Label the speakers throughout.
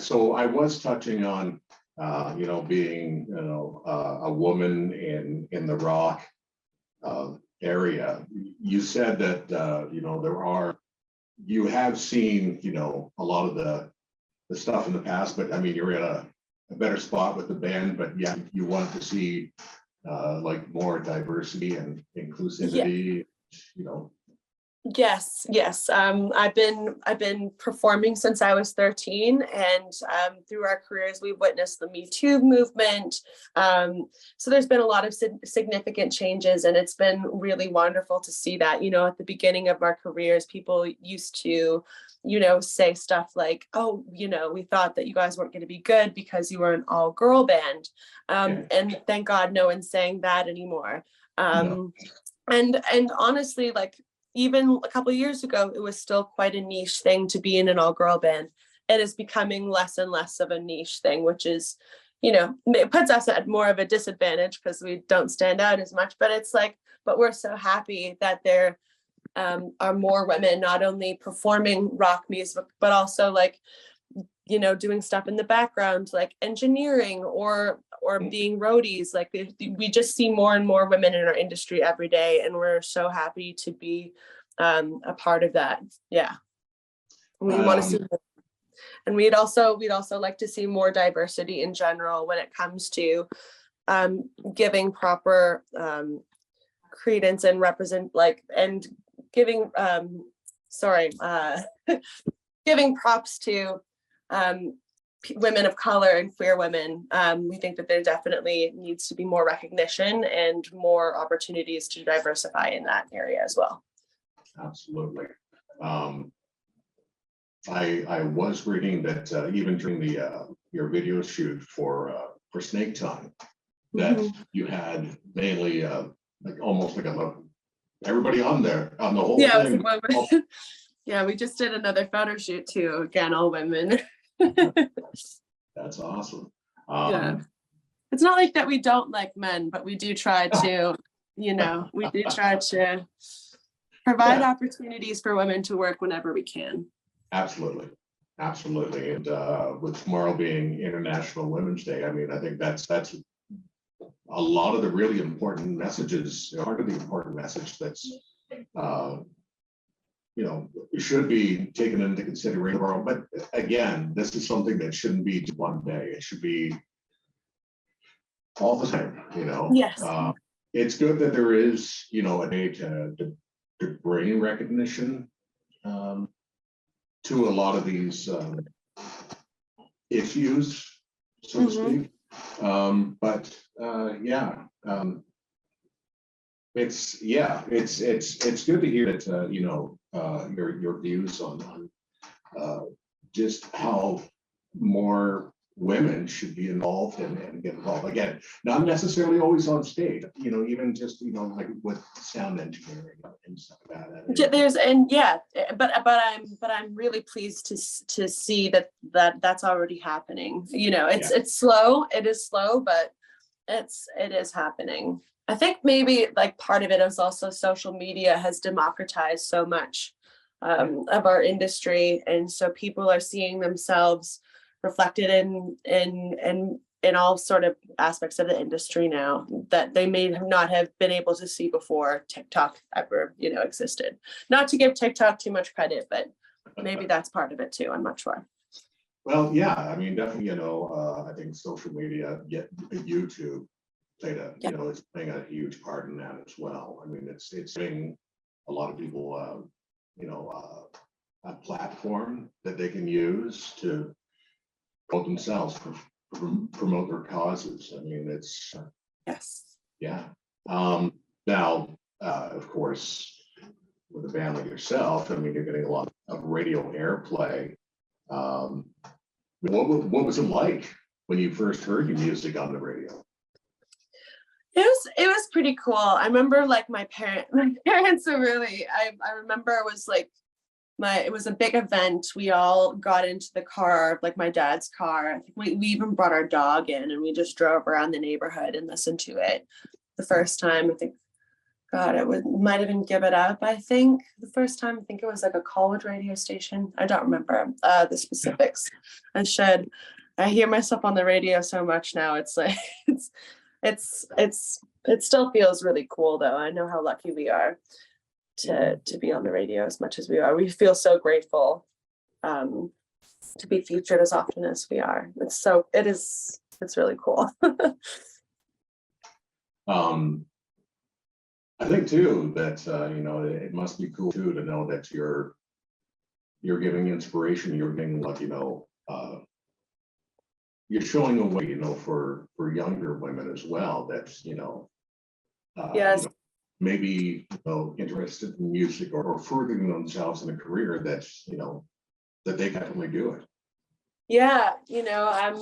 Speaker 1: so I was touching on, being, a woman in the rock area. You said that, you have seen, a lot of the stuff in the past, but I mean, you're in a better spot with the band, but yeah, you want to see like more diversity and inclusivity,
Speaker 2: Yes. I've been performing since I was 13, and through our careers, we've witnessed the Me Too movement. So there's been a lot of significant changes, and it's been really wonderful to see that. At the beginning of our careers, people used to, say stuff like, "Oh, we thought that you guys weren't going to be good because you were an all-girl band," and thank God no one's saying that anymore.
Speaker 1: No.
Speaker 2: And honestly, like, even a couple of years ago, it was still quite a niche thing to be in an all-girl band. It is becoming less and less of a niche thing, which is, it puts us at more of a disadvantage because we don't stand out as much. But it's like, but we're so happy that there are more women not only performing rock music, but also like, doing stuff in the background, like engineering or being roadies. Like we just see more and more women in our industry every day, and we're so happy to be a part of that. Yeah, we want to see, and we'd also like to see more diversity in general when it comes to giving proper credence and giving giving props to women of color and queer women. We think that there definitely needs to be more recognition and more opportunities to diversify in that area as well.
Speaker 1: Absolutely. I was reading that even during your video shoot for Snake Tongue, that you had mainly like almost like everybody on there on the whole thing.
Speaker 2: Yeah, we just did another photo shoot too. Again, all women.
Speaker 1: That's awesome.
Speaker 2: Yeah, it's not like that we don't like men, but we do try to, we do try to provide opportunities for women to work whenever we can.
Speaker 1: Absolutely. And with tomorrow being International Women's Day, I mean, I think that's a lot of the really important messages, part of the important message that's should be taken into consideration. But again, this is something that shouldn't be just one day. It should be all the time.
Speaker 2: Yes.
Speaker 1: It's good that there is, a day to bring recognition to a lot of these issues, so to speak. It's good to hear that your views on just how more women should be involved and get involved. Again, not necessarily always on stage, even just like with sound engineering and stuff like that. But I'm really pleased to see that's already happening. It's slow. It is slow, but it is happening. I think maybe like part of it is also social media has democratized so much of our industry, and so people are seeing themselves reflected in all sort of aspects of the industry now that they may not have been able to see before TikTok ever existed. Not to give TikTok too much credit, but maybe that's part of it too. I'm not sure. Well, yeah, I mean, definitely, I think social media, YouTube played it's playing a huge part in that as well. I mean, it's giving a lot of people, a platform that they can use to promote themselves, promote their causes. I mean, it's
Speaker 2: yes,
Speaker 1: yeah. Now, of course, with a band like yourself, I mean, you're getting a lot of radio airplay. What was it like when you first heard your music on the radio?
Speaker 2: It was pretty cool. I remember like my parents are really, I remember it was like it was a big event. We all got into the car, like my dad's car. I think we even brought our dog in, and we just drove around the neighborhood and listened to it the first time. I think God, might have been Give It Up, I think, the first time. I think it was like a college radio station. I don't remember the specifics. I hear myself on the radio so much now. It's like it still feels really cool though. I know how lucky we are to be on the radio as much as we are. We feel so grateful to be featured as often as we are. It's really cool.
Speaker 1: I think too that it must be cool too to know that you're giving inspiration. You're giving you're showing a way, for younger women as well. That's
Speaker 2: Yes.
Speaker 1: Maybe interested in music or furthering themselves in a career that's that they definitely do it.
Speaker 2: Yeah, that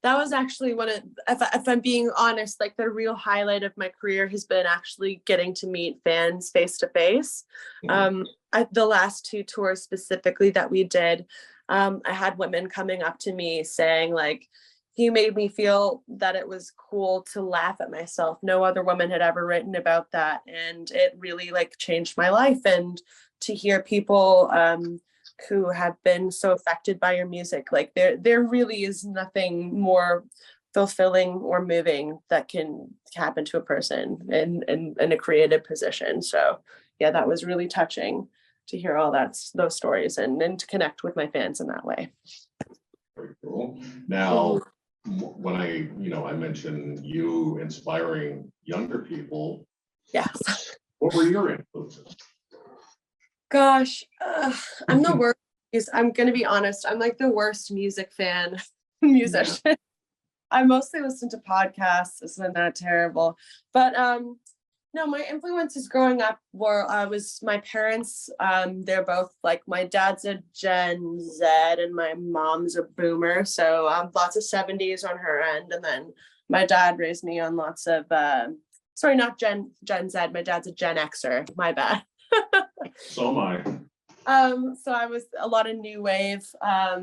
Speaker 2: was actually if I'm being honest, like the real highlight of my career has been actually getting to meet fans face to face. The last 2 tours specifically that we did, I had women coming up to me saying like, you made me feel that it was cool to laugh at myself. No other woman had ever written about that. And it really like changed my life. And to hear people who have been so affected by your music, like there really is nothing more fulfilling or moving that can happen to a person in a creative position. So yeah, that was really touching to hear all those stories and to connect with my fans in that way.
Speaker 1: Very cool. Now, when I mentioned you inspiring younger people.
Speaker 2: Yes.
Speaker 1: What were your influences?
Speaker 2: Gosh, I'm the worst. I'm going to be honest. I'm like the worst musician. Yeah. I mostly listen to podcasts. Isn't that terrible? But no, my influences growing up was my parents. They're both like, my dad's a Gen Z and my mom's a boomer. So lots of 70s on her end. And then my dad raised me on lots of, sorry, not Gen Z. My dad's a Gen Xer. My bad.
Speaker 1: So am I.
Speaker 2: So I was a lot of new wave, a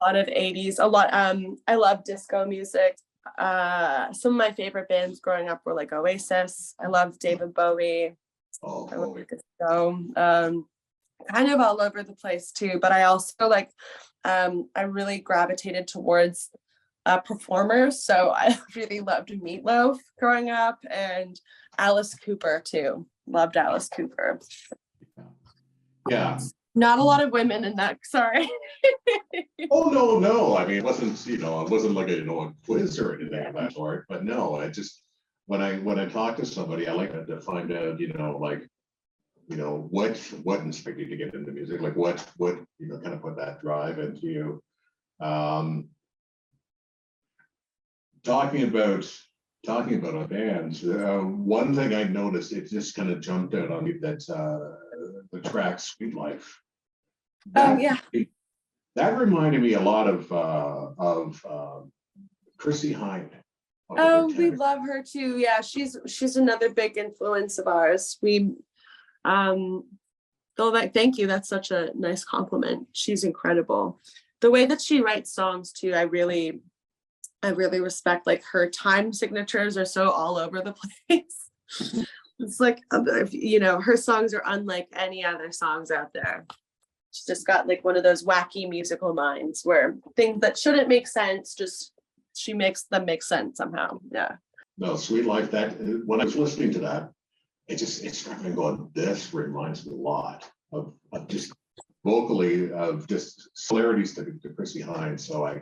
Speaker 2: lot of 80s, I love disco music. Some of my favorite bands growing up were like Oasis. I love David Bowie. I love disco. Kind of all over the place too, but I also I really gravitated towards performers. So I really loved Meatloaf growing up, and Alice Cooper too. Loved Alice Cooper.
Speaker 1: Yeah.
Speaker 2: Not a lot of women in that. Sorry.
Speaker 1: Oh no. I mean, it wasn't like a quiz or anything of that sort. But no, I just when I talk to somebody, I like to find out, what inspired you to get into music, like what kind of put that drive into you. Talking about bands, one thing I noticed, it just kind of jumped out on me, that the track "Sweet Life."
Speaker 2: Yeah.
Speaker 1: That reminded me a lot of Chrissy Hynde.
Speaker 2: We love her too. Yeah, she's another big influence of ours. Thank you. That's such a nice compliment. She's incredible. The way that she writes songs too, I really respect. Like, her time signatures are so all over the place. It's like, her songs are unlike any other songs out there. She's just got like one of those wacky musical minds where things that shouldn't make sense, she makes them make sense somehow. Yeah.
Speaker 1: No, "Sweet Life," that when I was listening to that, it struck me going, this reminds me a lot of just vocally, of just similarities to Chrissy Hynde. So I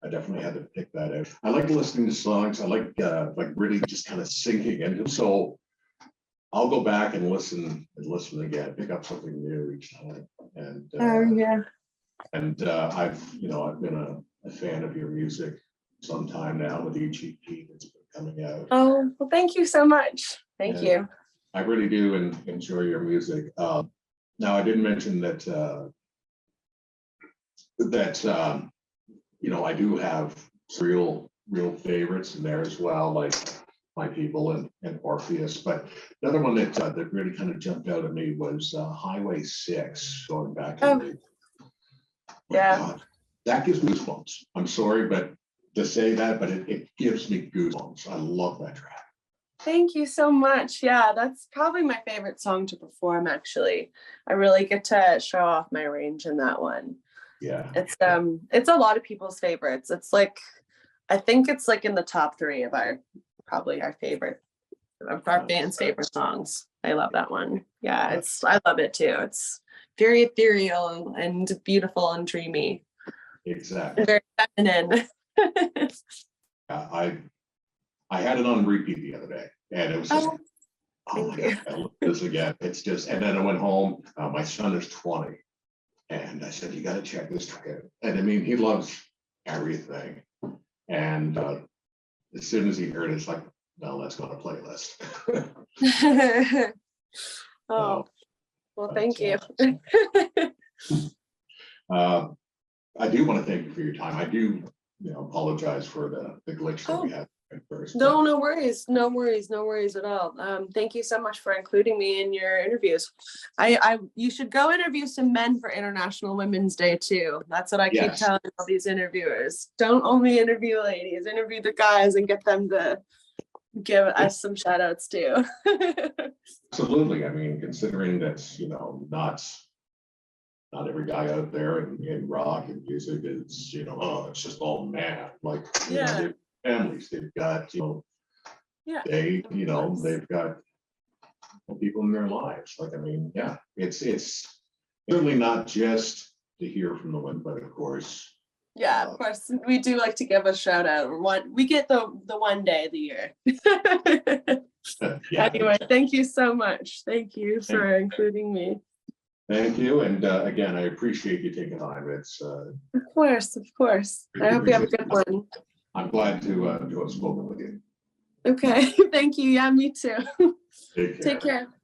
Speaker 1: definitely had to pick that out. I like listening to songs. I like really just kind of sinking into them. So I'll go back and listen again, pick up something new each time. And
Speaker 2: yeah.
Speaker 1: And I've been a fan of your music some time now, with each EP that's been coming out.
Speaker 2: Oh, well, thank you so much. Thank you.
Speaker 1: I really do enjoy your music. Now, I didn't mention that I do have real favorites in there as well, like My People and Orpheus. But the other one that really kind of jumped out at me was Highway 6, going back to
Speaker 2: yeah.
Speaker 1: God, that gives me goosebumps. I'm sorry, but to say that, but it gives me goosebumps. I love that track.
Speaker 2: Thank you so much. Yeah, that's probably my favorite song to perform, actually. I really get to show off my range in that one.
Speaker 1: Yeah.
Speaker 2: It's a lot of people's favorites. It's like, I think it's like in the top three of probably our favorite, of our band's favorite songs. I love that one. Yeah, I love it too. It's very ethereal and beautiful and dreamy
Speaker 1: Exactly.
Speaker 2: and very feminine.
Speaker 1: I had it on repeat the other day, and it was just,
Speaker 2: Oh,
Speaker 1: oh my
Speaker 2: thank you.
Speaker 1: God, I love this again. It's just, and then I went home. My son is 20, and I said, you got to check this kid. And I mean, he loves everything. And as soon as he heard it, it's like, no, let's go on a playlist.
Speaker 2: Oh, well, thank you.
Speaker 1: I do want to thank you for your time. I do, apologize for the glitch that we had at first.
Speaker 2: No, no worries. No worries. No worries at all. Thank you so much for including me in your interviews. You should go interview some men for International Women's Day too. That's what I keep telling all these interviewers. Don't only interview ladies, interview the guys and get them to give us some shout outs too.
Speaker 1: Absolutely. I mean, considering that, not every guy out there in rock and music is, it's just all man. Like, they've families, they've got, they've got people in their lives. Like, I mean, it's certainly not just to hear from the women, but of course.
Speaker 2: Yeah, of course. We do like to give a shout out. We get the one day of the year. Anyway, thank you so much. Thank you for including me.
Speaker 1: Thank you. And again, I appreciate you taking time. It's
Speaker 2: of course. I hope you have a good one.
Speaker 1: I'm glad to have spoken with you.
Speaker 2: Okay. Thank you. Yeah, me too.
Speaker 1: Take care.
Speaker 2: Take care.